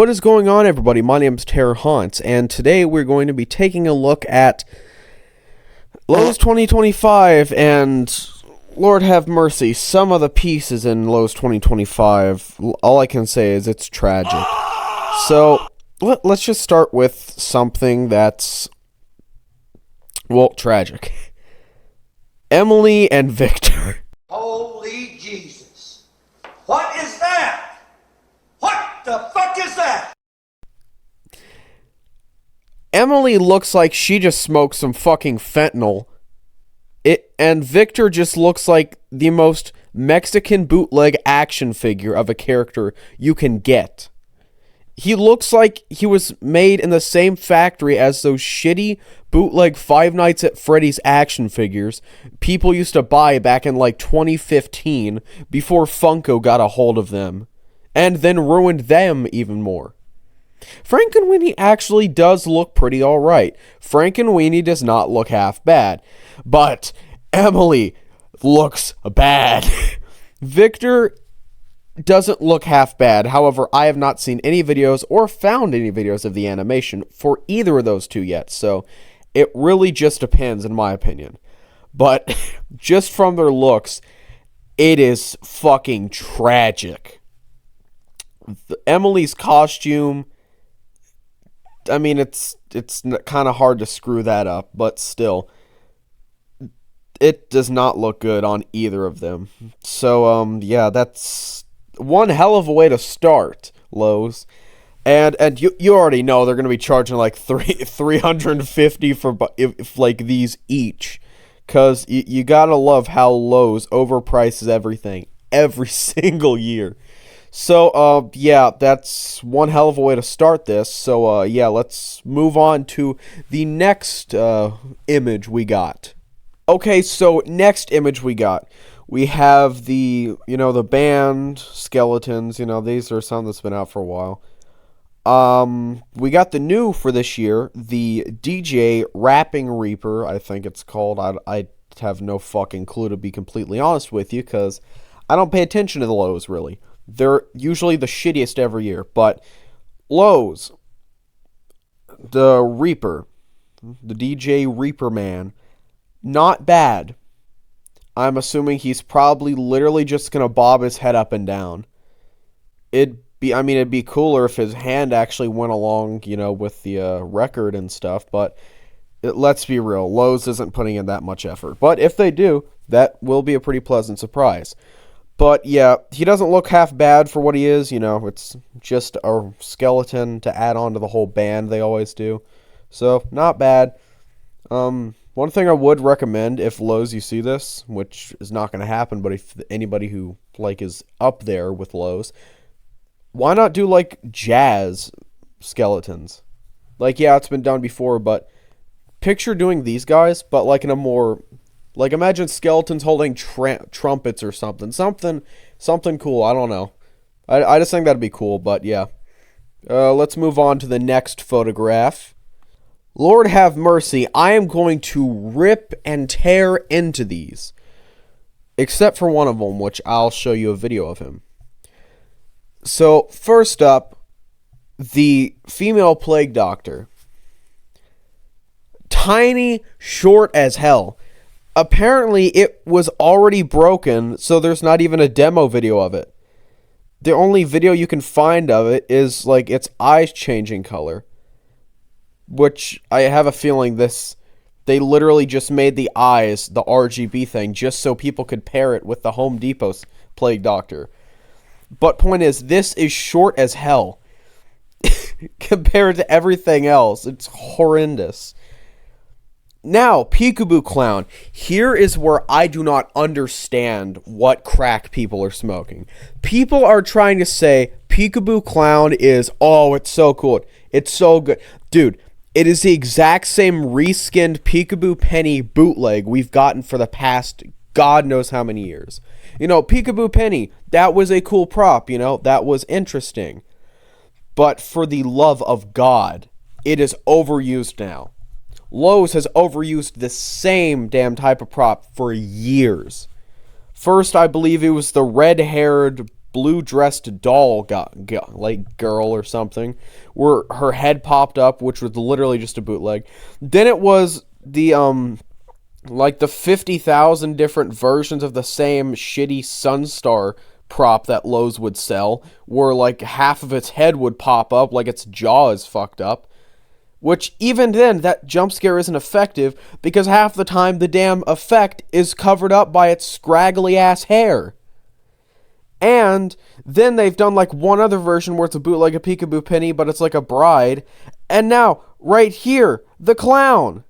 What is going on, everybody? My name is Terror Haunts, and today we're going to be taking a look at Lowe's 2025, and Lord have mercy, some of the pieces in Lowe's 2025, all I can say is it's tragic. So, let's just start with something that's, well, tragic. Emily and Victor. Holy Jesus. What is that? What the fuck is that? Emily looks like she just smoked some fucking fentanyl. And Victor just looks like the most Mexican bootleg action figure of a character you can get. He looks like he was made in the same factory as those shitty bootleg Five Nights at Freddy's action figures people used to buy back in like 2015 before Funko got a hold of them, and then ruined them even more. Frankenweenie actually does look pretty alright. Frankenweenie does not look half bad. But Emily looks bad. Victor doesn't look half bad. However, I have not seen any videos or found any videos of the animation for either of those two yet. So it really just depends, in my opinion. But just from their looks, it is fucking tragic. Emily's costume, I mean, it's kind of hard to screw that up, but still, it does not look good on either of them. So, yeah, that's one hell of a way to start, Lowe's. And you already know they're going to be charging like $350 for if like these each. Because you gotta love how Lowe's overprices everything every single year. So, yeah, that's one hell of a way to start this. So, yeah, let's move on to the next image we got. Okay, so next image we got. We have the band, Skeletons. These are some that's been out for a while. We got the new for this year, the DJ Rapping Reaper, I think it's called. I have no fucking clue, to be completely honest with you, because I don't pay attention to the Lowe's, really. They're usually the shittiest every year, but Lowe's, the Reaper, the DJ Reaper Man, not bad. I'm assuming he's probably literally just gonna bob his head up and down. It'd be cooler if his hand actually went along, with the record and stuff, but let's be real, Lowe's isn't putting in that much effort. But if they do, that will be a pretty pleasant surprise. But yeah, he doesn't look half bad for what he is, it's just a skeleton to add on to the whole band they always do. So, not bad. One thing I would recommend, if Lowe's you see this, which is not going to happen, but if anybody who is up there with Lowe's, why not do jazz skeletons? Yeah, it's been done before, but picture doing these guys, but in a more, imagine skeletons holding trumpets or something cool. I don't know. I just think that'd be cool, but yeah. Let's move on to the next photograph. Lord have mercy, I am going to rip and tear into these. Except for one of them, which I'll show you a video of him. So, first up, the female plague doctor. Tiny, short as hell. Apparently, it was already broken, so there's not even a demo video of it. The only video you can find of it is, its eyes changing color. Which, I have a feeling they literally just made the eyes, the RGB thing, just so people could pair it with the Home Depot's Plague Doctor. But point is, this is short as hell. Compared to everything else. It's horrendous. Now, Peekaboo Clown. Here is where I do not understand what crack people are smoking. People are trying to say Peekaboo Clown is, it's so cool. It's so good. Dude, it is the exact same reskinned Peekaboo Penny bootleg we've gotten for the past God knows how many years. Peekaboo Penny, that was a cool prop, that was interesting. But for the love of God, it is overused now. Lowe's has overused the same damn type of prop for years. First, I believe it was the red-haired blue dressed doll like girl or something, where her head popped up, which was literally just a bootleg. Then it was the like the 50,000 different versions of the same shitty Sunstar prop that Lowe's would sell, where like half of its head would pop up, like its jaw is fucked up. Which, even then, that jump scare isn't effective because half the time the damn effect is covered up by its scraggly ass hair. And then they've done like one other version where it's a bootleg of Peekaboo Penny, but it's like a bride. And now, right here, the clown.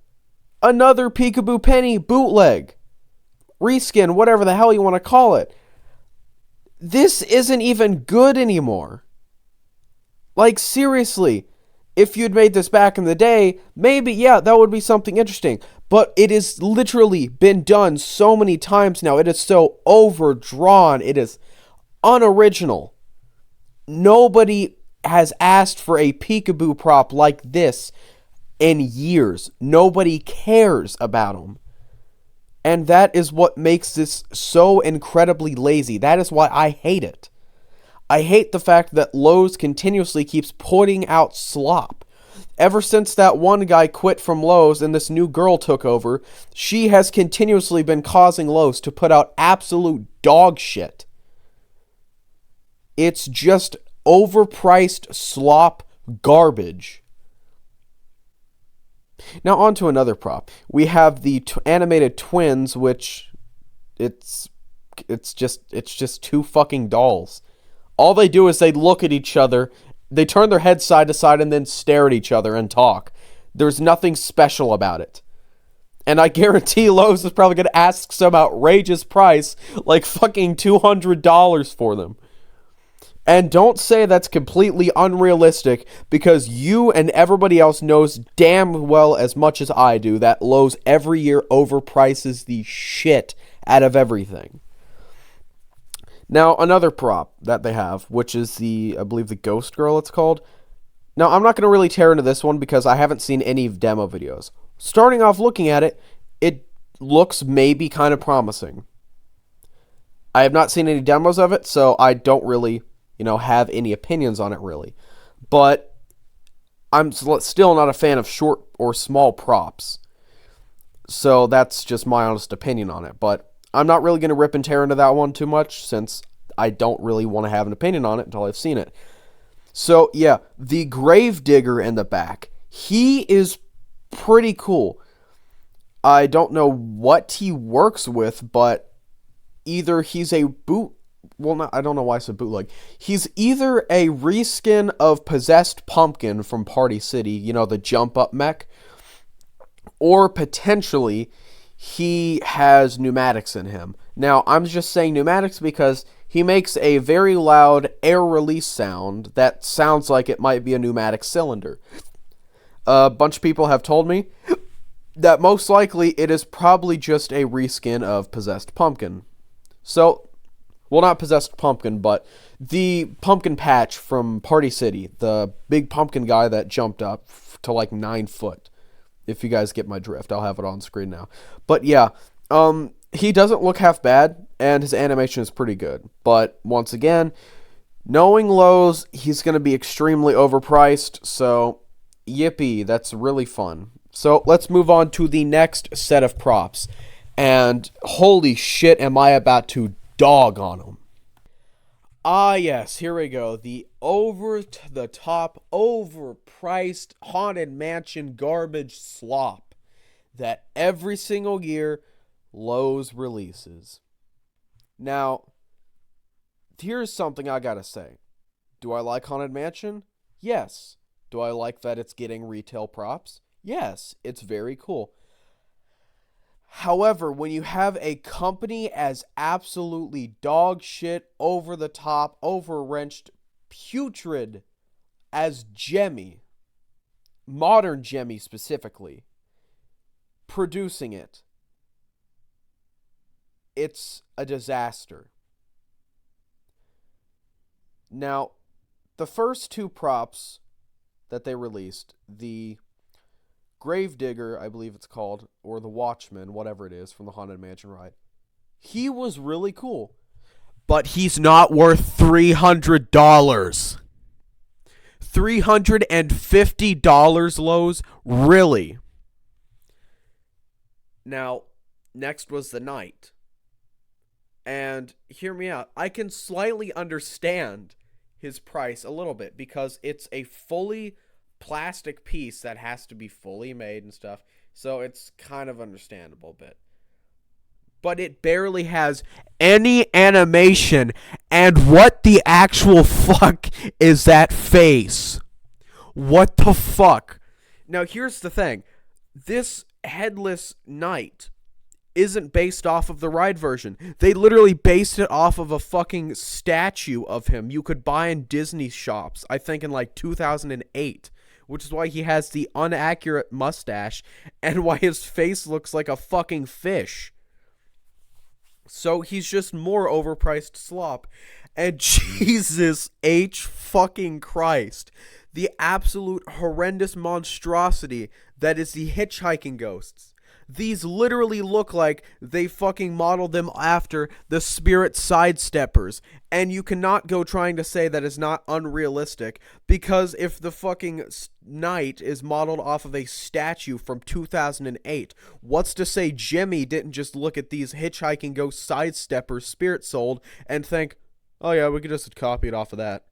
Another Peekaboo Penny bootleg. Reskin, whatever the hell you want to call it. This isn't even good anymore. Like, seriously. If you'd made this back in the day, maybe, yeah, that would be something interesting. But it has literally been done so many times now. It is so overdrawn. It is unoriginal. Nobody has asked for a peekaboo prop like this in years. Nobody cares about them. And that is what makes this so incredibly lazy. That is why I hate it. I hate the fact that Lowe's continuously keeps putting out slop. Ever since that one guy quit from Lowe's and this new girl took over, she has continuously been causing Lowe's to put out absolute dog shit. It's just overpriced slop garbage. Now on to another prop. We have the animated twins, which it's just two fucking dolls. All they do is they look at each other, they turn their heads side to side and then stare at each other and talk. There's nothing special about it. And I guarantee Lowe's is probably going to ask some outrageous price, like fucking $200 for them. And don't say that's completely unrealistic, because you and everybody else knows damn well as much as I do that Lowe's every year overprices the shit out of everything. Now, another prop that they have, which is I believe the Ghost Girl it's called. Now, I'm not going to really tear into this one because I haven't seen any demo videos. Starting off looking at it, it looks maybe kind of promising. I have not seen any demos of it, so I don't really, have any opinions on it really. But I'm still not a fan of short or small props. So that's just my honest opinion on it. But I'm not really going to rip and tear into that one too much, since I don't really want to have an opinion on it until I've seen it. So, yeah, the Gravedigger in the back. He is pretty cool. I don't know what he works with, but either he's a I don't know why I said bootleg. He's either a reskin of Possessed Pumpkin from Party City, the jump-up mech, or potentially he has pneumatics in him. Now, I'm just saying pneumatics because he makes a very loud air release sound that sounds like it might be a pneumatic cylinder. A bunch of people have told me that most likely it is probably just a reskin of Possessed Pumpkin. So, well, not Possessed Pumpkin, but the pumpkin patch from Party City, the big pumpkin guy that jumped up to like 9 foot. If you guys get my drift, I'll have it on screen now. But yeah, he doesn't look half bad, and his animation is pretty good. But once again, knowing Lowe's, he's going to be extremely overpriced, so yippee, that's really fun. So let's move on to the next set of props. And holy shit, am I about to dog on them. Ah, yes, here we go. The over-the-top, overpriced Haunted Mansion garbage slop that every single year Lowe's releases. Now, here's something I gotta say. Do I like Haunted Mansion? Yes. Do I like that it's getting retail props? Yes, it's very cool. However, when you have a company as absolutely dog shit, over the top, overwrenched, putrid as Jemmy, modern Jemmy specifically, producing it, it's a disaster. Now, the first two props that they released, the Gravedigger, I believe it's called, or the Watchman, whatever it is, from the Haunted Mansion ride, he was really cool. But he's not worth $300. $350, Lowe's? Really? Now, next was the knight. And hear me out. I can slightly understand his price a little bit because it's a fully plastic piece that has to be fully made and stuff. So it's kind of understandable a bit. But it barely has any animation. And what the actual fuck is that face? What the fuck? Now, here's the thing. This headless knight isn't based off of the ride version. They literally based it off of a fucking statue of him you could buy in Disney shops, I think in like 2008, which is why he has the inaccurate mustache and why his face looks like a fucking fish. So he's just more overpriced slop. And Jesus H fucking Christ, the absolute horrendous monstrosity that is the hitchhiking ghosts. These literally look like they fucking modeled them after the Spirit Sidesteppers. And you cannot go trying to say that is not unrealistic, because if the fucking knight is modeled off of a statue from 2008, what's to say Jimmy didn't just look at these hitchhiking ghost Sidesteppers Spirit sold and think, oh yeah, we could just copy it off of that.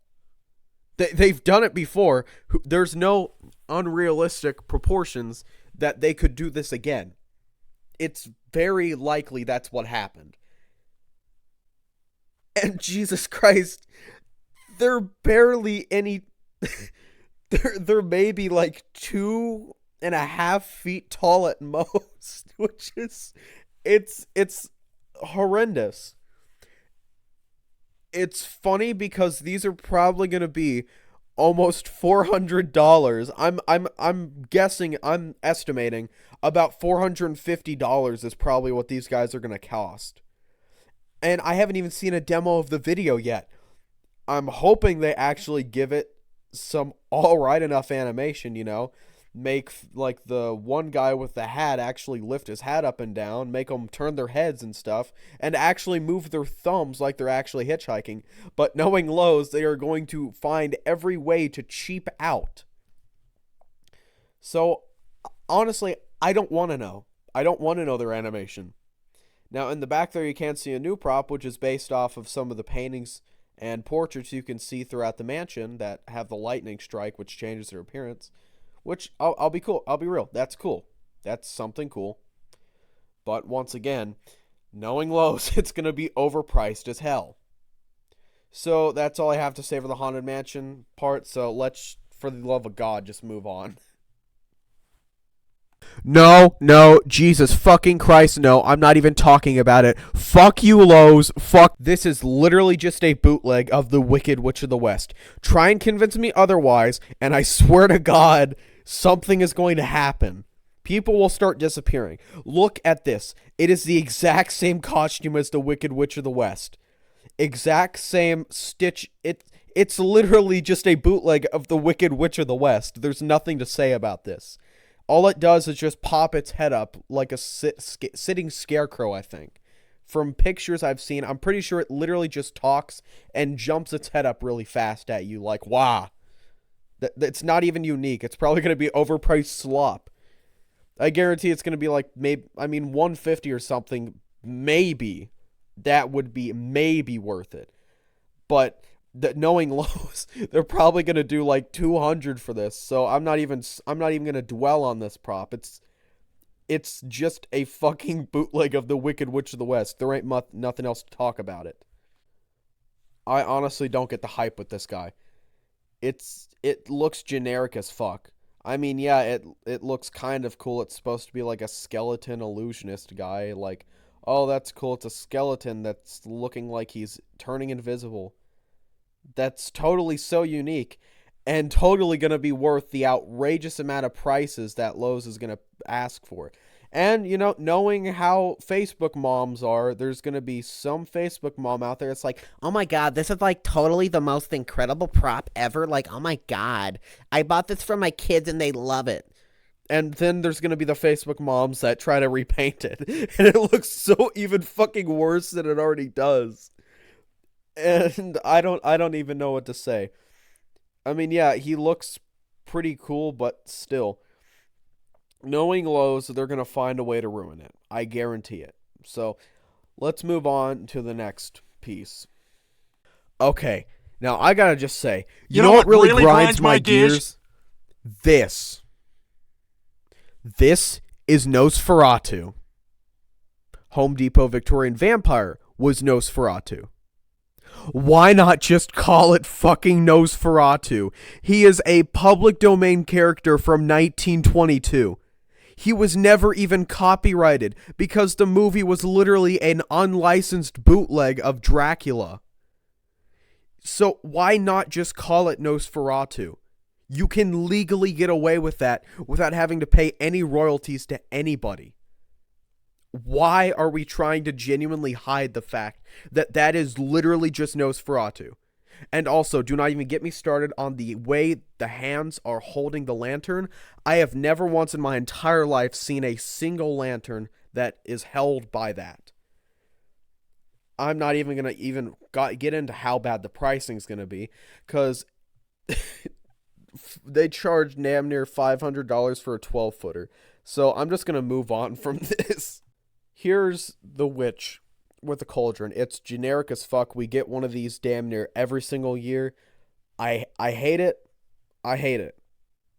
They've done it before. There's no unrealistic proportions that they could do this again. It's very likely that's what happened. And Jesus Christ, they're barely any... they're maybe like 2.5 feet tall at most, which is... It's horrendous. It's funny because these are probably going to be almost $400. I'm guessing, I'm estimating about $450 is probably what these guys are going to cost. And I haven't even seen a demo of the video yet. I'm hoping they actually give it some alright enough animation, you know. Make like the one guy with the hat actually lift his hat up and down, make them turn their heads and stuff, and actually move their thumbs like they're actually hitchhiking. But knowing Lowe's, they are going to find every way to cheap out. So, honestly, I don't want to know. I don't want to know their animation. Now, in the back there, you can see a new prop, which is based off of some of the paintings and portraits you can see throughout the mansion that have the lightning strike, which changes their appearance. Which, I'll be cool. I'll be real. That's cool. That's something cool. But once again, knowing Lowe's, it's going to be overpriced as hell. So that's all I have to say for the Haunted Mansion part. So let's, for the love of God, just move on. No, Jesus fucking Christ, no, I'm not even talking about it. Fuck you, Lowe's, fuck. This is literally just a bootleg of the Wicked Witch of the West. Try and convince me otherwise, and I swear to God, something is going to happen. People will start disappearing. Look at this. It is the exact same costume as the Wicked Witch of the West. Exact same stitch. It's literally just a bootleg of the Wicked Witch of the West. There's nothing to say about this. All it does is just pop its head up like a sitting scarecrow, I think. From pictures I've seen, I'm pretty sure it literally just talks and jumps its head up really fast at you like, wow. That's not even unique. It's probably going to be overpriced slop. I guarantee it's going to be like, maybe, $150 or something, maybe. That would be maybe worth it. But... knowing Lowe's, they're probably gonna do like $200 for this, so I'm not even gonna dwell on this prop. It's just a fucking bootleg of the Wicked Witch of the West. There ain't nothing else to talk about it. I honestly don't get the hype with this guy. It looks generic as fuck. I mean, yeah, it looks kind of cool. It's supposed to be like a skeleton illusionist guy. Like, oh, that's cool. It's a skeleton that's looking like he's turning invisible. That's totally so unique and totally going to be worth the outrageous amount of prices that Lowe's is going to ask for. And, you know, knowing how Facebook moms are, there's going to be some Facebook mom out there that's like, oh my God, this is like totally the most incredible prop ever. Like, oh my God, I bought this for my kids and they love it. And then there's going to be the Facebook moms that try to repaint it. And it looks so even fucking worse than it already does. And I don't even know what to say. I mean, yeah, he looks pretty cool, but still, knowing Lowe's, they're gonna find a way to ruin it. I guarantee it. So let's move on to the next piece. Okay, now I gotta just say, you You know know what what really really grinds grinds my my gears? gears? This. This is Nosferatu. Home Depot Victorian Vampire was Nosferatu. Why not just call it fucking Nosferatu? He is a public domain character from 1922. He was never even copyrighted because the movie was literally an unlicensed bootleg of Dracula. So why not just call it Nosferatu? You can legally get away with that without having to pay any royalties to anybody. Why are we trying to genuinely hide the fact that that is literally just Nosferatu? And also, do not even get me started on the way the hands are holding the lantern. I have never once in my entire life seen a single lantern that is held by that. I'm not even going to even get into how bad the pricing is going to be, because they charge damn near $500 for a 12-footer. So I'm just going to move on from this. Here's the witch with the cauldron. It's generic as fuck. We get one of these damn near every single year. I hate it. I hate it.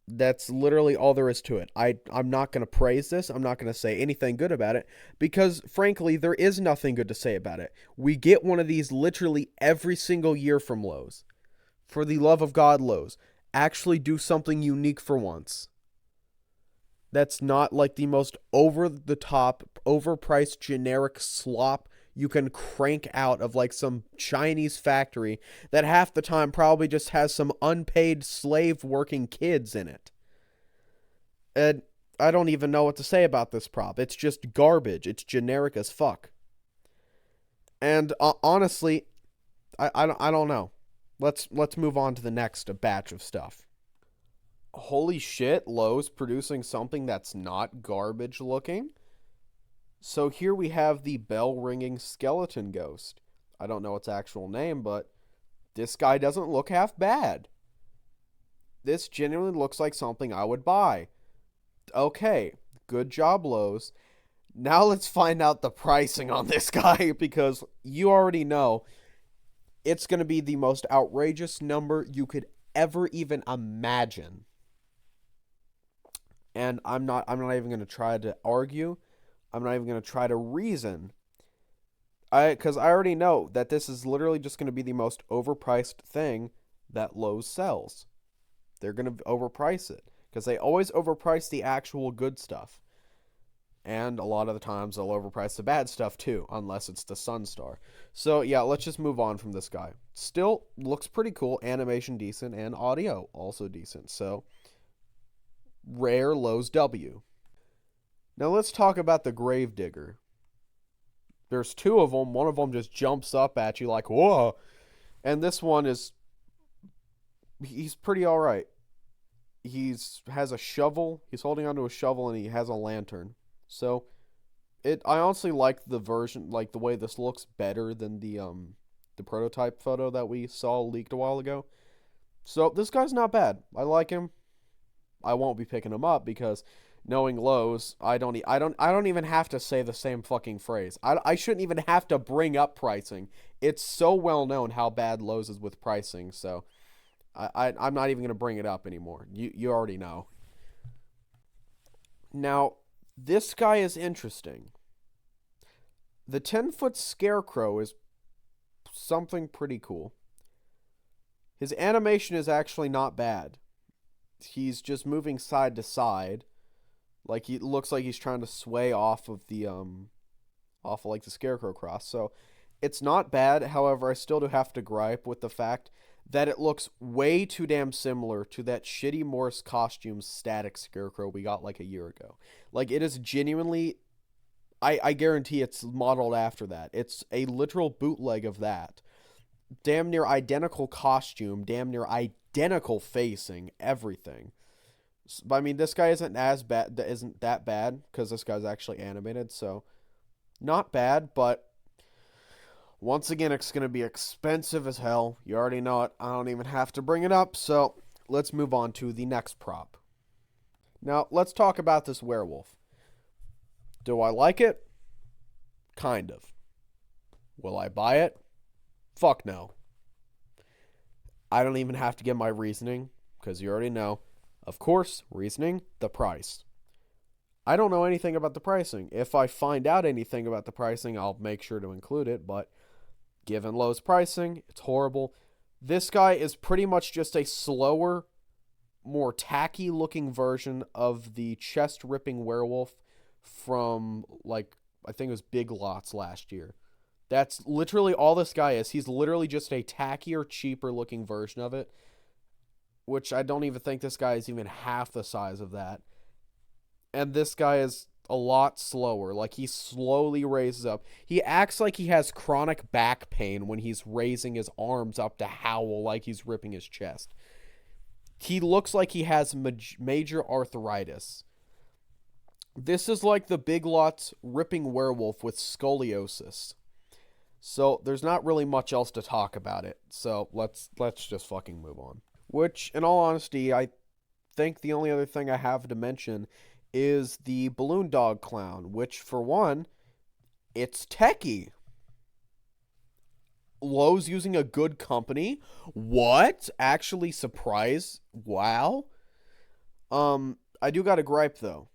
That's literally all there is to it. I'm not going to praise this. I'm not going to say anything good about it because, frankly, there is nothing good to say about it. We get one of these literally every single year from Lowe's. For the love of God, Lowe's, actually do something unique for once. That's not like the most over-the-top, overpriced generic slop you can crank out of like some Chinese factory that half the time probably just has some unpaid slave working kids in it. And I don't even know what to say about this prop. It's just garbage. It's generic as fuck. And honestly, I don't know. Let's move on to the next batch of stuff. Holy shit, Lowe's producing something that's not garbage looking. So here we have the bell ringing skeleton ghost. I don't know its actual name, but this guy doesn't look half bad. This genuinely looks like something I would buy. Okay, good job, Lowe's. Now let's find out the pricing on this guy because you already know it's going to be the most outrageous number you could ever even imagine. And I'm not even going to try to argue. I'm not even going to try to reason. Because I already know that this is literally just going to be the most overpriced thing that Lowe's sells. They're going to overprice it because they always overprice the actual good stuff. And a lot of the times they'll overprice the bad stuff too, unless it's the Sunstar. So yeah, let's just move on from this guy. Still looks pretty cool, animation decent, and audio also decent. So rare Lowe's W. Now let's talk about the Gravedigger. There's two of them. One of them just jumps up at you like, whoa. And this one he's pretty alright. Has a shovel. He's holding onto a shovel and he has a lantern. So I honestly like the version, like the way this looks better than the prototype photo that we saw leaked a while ago. So this guy's not bad. I like him. I won't be picking him up because knowing Lowe's, I don't even have to say the same fucking phrase. I shouldn't even have to bring up pricing. It's so well known how bad Lowe's is with pricing, so I'm not even going to bring it up anymore. You already know. Now, this guy is interesting. The 10-foot scarecrow is something pretty cool. His animation is actually not bad. He's just moving side to side. Like he looks like he's trying to sway off of like the scarecrow cross. So it's not bad. However, I still do have to gripe with the fact that it looks way too damn similar to that shitty Morris Costumes static scarecrow we got like a year ago. Like it is genuinely, I guarantee it's modeled after that. It's a literal bootleg of that. Damn near identical costume, damn near identical facing, everything. But I mean, this guy isn't that bad because this guy's actually animated, so not bad. But Once again, it's going to be expensive as hell. You already know it. I don't even have to bring it up. So let's move on to the next prop. Now, let's talk about this werewolf. Do I like it? Kind of. Will I buy it? Fuck no. I don't even have to give my reasoning, because you already know. Of course, reasoning, the price. I don't know anything about the pricing. If I find out anything about the pricing, I'll make sure to include it, but given Lowe's pricing, it's horrible. This guy is pretty much just a slower, more tacky looking version of the chest ripping werewolf from, like, I think it was Big Lots last year. That's literally all this guy is. He's literally just a tackier, cheaper looking version of it, which I don't even think this guy is even half the size of that. And this guy is a lot slower. Like, he slowly raises up. He acts like he has chronic back pain when he's raising his arms up to howl like he's ripping his chest. He looks like he has major arthritis. This is like the Big Lots ripping werewolf with scoliosis. So there's not really much else to talk about it. So let's just fucking move on. Which, in all honesty, I think the only other thing I have to mention is the balloon dog clown, which, for one, it's techie. Lowe's using a good company. What? Actually, surprise. Wow. I do got a gripe, though.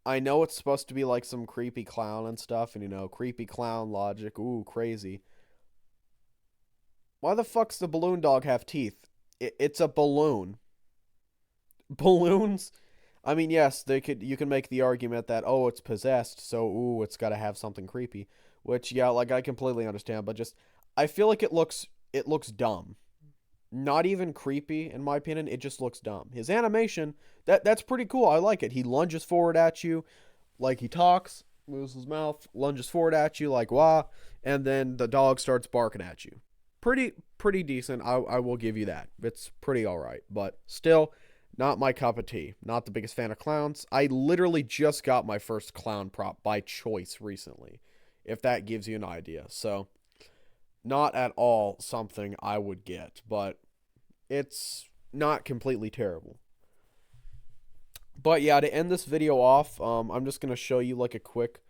I know it's supposed to be like some creepy clown and stuff, and creepy clown logic. Ooh, crazy. Why the fuck's the balloon dog have teeth? It's a balloon. Balloons? I mean, yes, you can make the argument that, oh, it's possessed, so ooh, it's got to have something creepy. Which, yeah, like, I completely understand, but just I feel like it looks dumb. Not even creepy, in my opinion. It just looks dumb. His animation, that's pretty cool. I like it. He lunges forward at you like he talks, moves his mouth, lunges forward at you like wah, and then the dog starts barking at you. Pretty decent. I will give you that. It's pretty alright. But still, not my cup of tea. Not the biggest fan of clowns. I literally just got my first clown prop by choice recently, if that gives you an idea. So, not at all something I would get, but it's not completely terrible. But yeah, to end this video off, I'm just going to show you like a quick,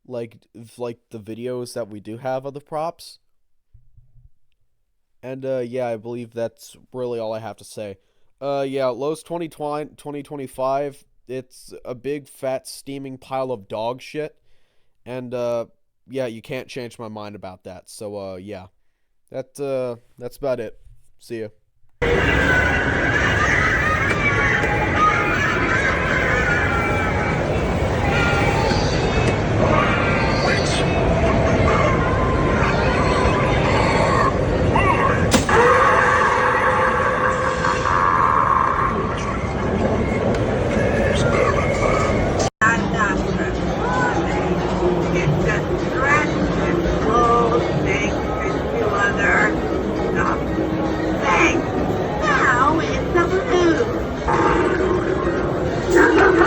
like the videos that we do have of the props. And yeah, I believe that's really all I have to say. Yeah, Lowe's 2025, it's a big fat steaming pile of dog shit. And yeah, you can't change my mind about that. So yeah. That's about it. See ya.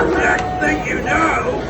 Next thing you know,